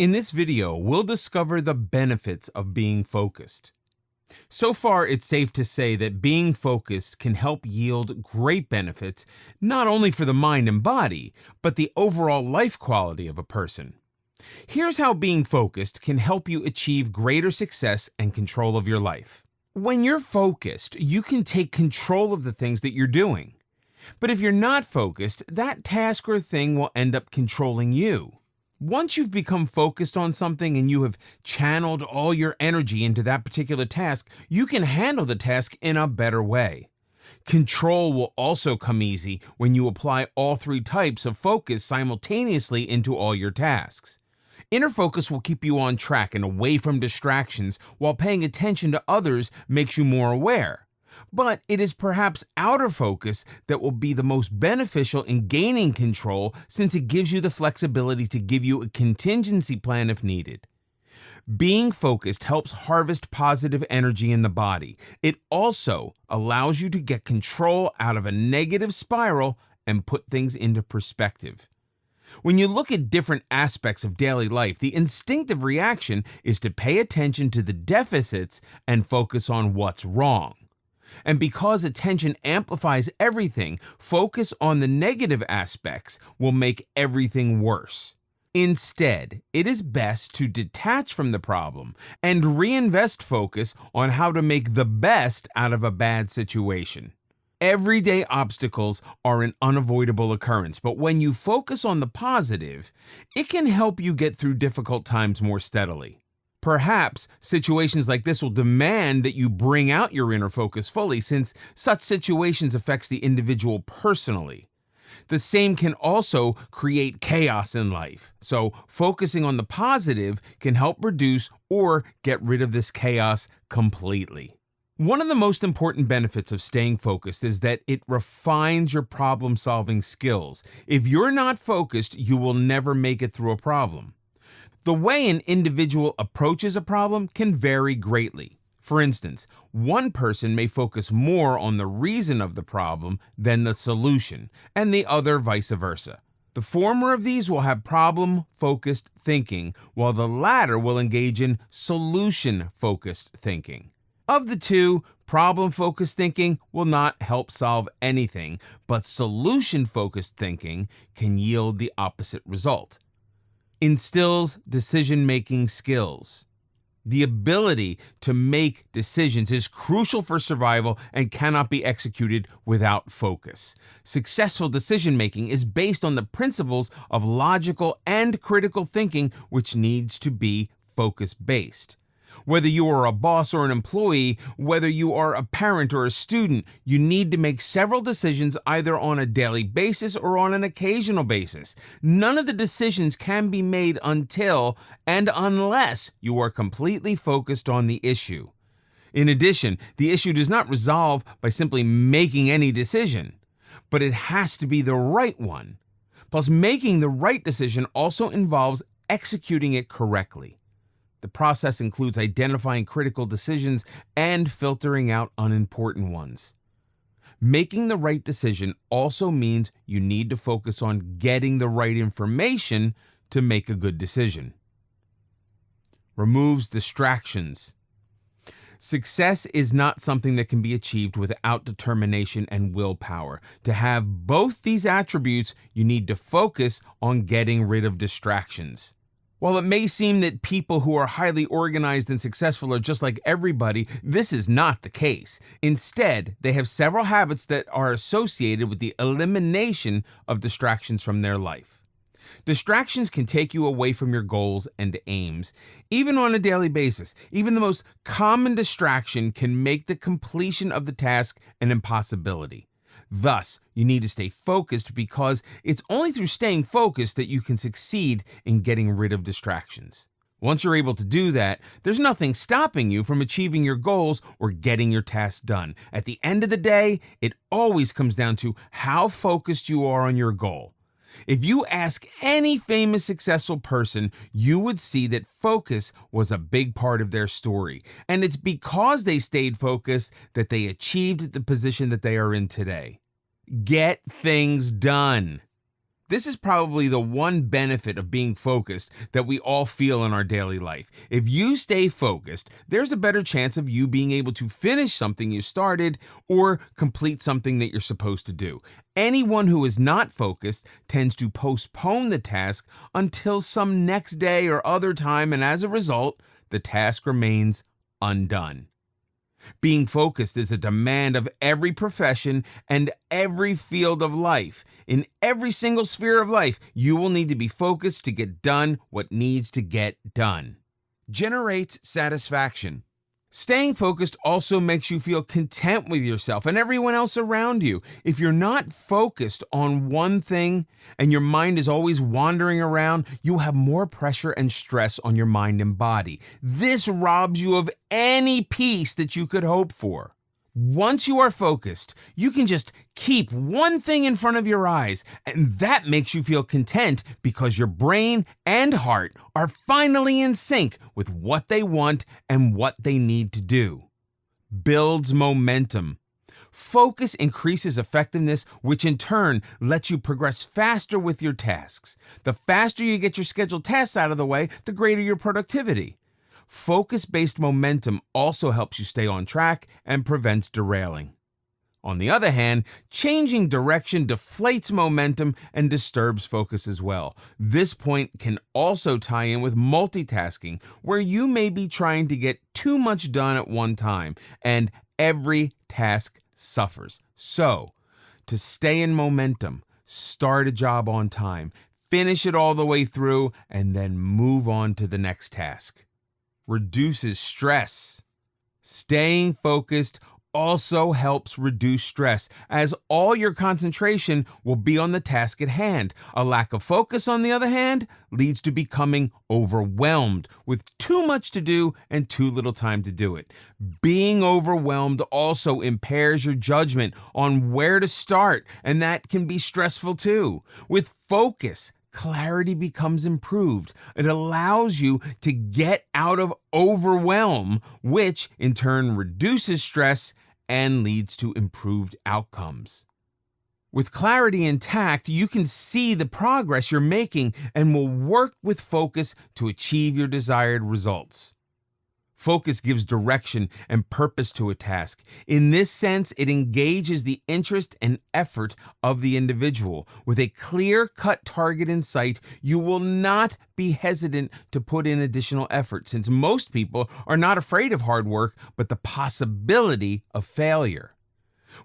In this video, we'll discover the benefits of being focused. So far, it's safe to say that being focused can help yield great benefits, not only for the mind and body, but the overall life quality of a person. Here's how being focused can help you achieve greater success and control of your life. When you're focused, you can take control of the things that you're doing. But if you're not focused, that task or thing will end up controlling you. Once you've become focused on something and you have channeled all your energy into that particular task, you can handle the task in a better way. Control will also come easy when you apply all three types of focus simultaneously into all your tasks. Inner focus will keep you on track and away from distractions, while paying attention to others makes you more aware. But it is perhaps outer focus that will be the most beneficial in gaining control, since it gives you the flexibility to give you a contingency plan if needed. Being focused helps harvest positive energy in the body. It also allows you to get control out of a negative spiral and put things into perspective. When you look at different aspects of daily life, the instinctive reaction is to pay attention to the deficits and focus on what's wrong. And because attention amplifies everything, focus on the negative aspects will make everything worse. Instead, it is best to detach from the problem and reinvest focus on how to make the best out of a bad situation. Everyday obstacles are an unavoidable occurrence, but when you focus on the positive, it can help you get through difficult times more steadily. Perhaps situations like this will demand that you bring out your inner focus fully, since such situations affects the individual personally. The same can also create chaos in life, so focusing on the positive can help reduce or get rid of this chaos completely. One of the most important benefits of staying focused is that it refines your problem-solving skills. If you're not focused, you will never make it through a problem. The way an individual approaches a problem can vary greatly. For instance, one person may focus more on the reason of the problem than the solution, and the other vice versa. The former of these will have problem-focused thinking, while the latter will engage in solution-focused thinking. Of the two, problem-focused thinking will not help solve anything, but solution-focused thinking can yield the opposite result. Instills decision-making skills. The ability to make decisions is crucial for survival and cannot be executed without focus. Successful decision-making is based on the principles of logical and critical thinking, which needs to be focus-based. Whether you are a boss or an employee, whether you are a parent or a student, you need to make several decisions either on a daily basis or on an occasional basis. None of the decisions can be made until and unless you are completely focused on the issue. In addition, the issue does not resolve by simply making any decision, but it has to be the right one. Plus, making the right decision also involves executing it correctly. The process includes identifying critical decisions and filtering out unimportant ones. Making the right decision also means you need to focus on getting the right information to make a good decision. Removes distractions. Success is not something that can be achieved without determination and willpower. To have both these attributes, you need to focus on getting rid of distractions. While it may seem that people who are highly organized and successful are just like everybody, this is not the case. Instead, they have several habits that are associated with the elimination of distractions from their life. Distractions can take you away from your goals and aims, even on a daily basis. Even the most common distraction can make the completion of the task an impossibility. Thus, you need to stay focused, because it's only through staying focused that you can succeed in getting rid of distractions. Once you're able to do that, there's nothing stopping you from achieving your goals or getting your tasks done. At the end of the day, it always comes down to how focused you are on your goal. If you ask any famous successful person, you would see that focus was a big part of their story. And it's because they stayed focused that they achieved the position that they are in today. Get things done. This is probably the one benefit of being focused that we all feel in our daily life. If you stay focused, there's a better chance of you being able to finish something you started or complete something that you're supposed to do. Anyone who is not focused tends to postpone the task until some next day or other time, and as a result, the task remains undone. Being focused is a demand of every profession and every field of life. In every single sphere of life, you will need to be focused to get done what needs to get done. Generates satisfaction. Staying focused also makes you feel content with yourself and everyone else around you. If you're not focused on one thing and your mind is always wandering around, you'll have more pressure and stress on your mind and body. This robs you of any peace that you could hope for. Once you are focused, you can just keep one thing in front of your eyes, and that makes you feel content because your brain and heart are finally in sync with what they want and what they need to do. Builds momentum. Focus increases effectiveness, which in turn lets you progress faster with your tasks. The faster you get your scheduled tasks out of the way, the greater your productivity. Focus-based momentum also helps you stay on track and prevents derailing. On the other hand, changing direction deflates momentum and disturbs focus as well. This point can also tie in with multitasking, where you may be trying to get too much done at one time, and every task suffers. So, to stay in momentum, start a job on time, finish it all the way through, and then move on to the next task. Reduces stress. Staying focused also helps reduce stress, as all your concentration will be on the task at hand. A lack of focus, on the other hand, leads to becoming overwhelmed with too much to do and too little time to do it. Being overwhelmed also impairs your judgment on where to start, and that can be stressful too. With focus, clarity becomes improved. It allows you to get out of overwhelm, which in turn reduces stress and leads to improved outcomes. With clarity intact, you can see the progress you're making and will work with focus to achieve your desired results. Focus gives direction and purpose to a task. In this sense, it engages the interest and effort of the individual. With a clear-cut target in sight, you will not be hesitant to put in additional effort, since most people are not afraid of hard work, but the possibility of failure.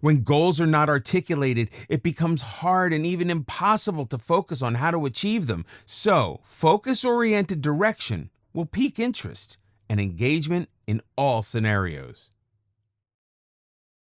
When goals are not articulated, it becomes hard and even impossible to focus on how to achieve them. So, focus-oriented direction will pique interest and engagement in all scenarios.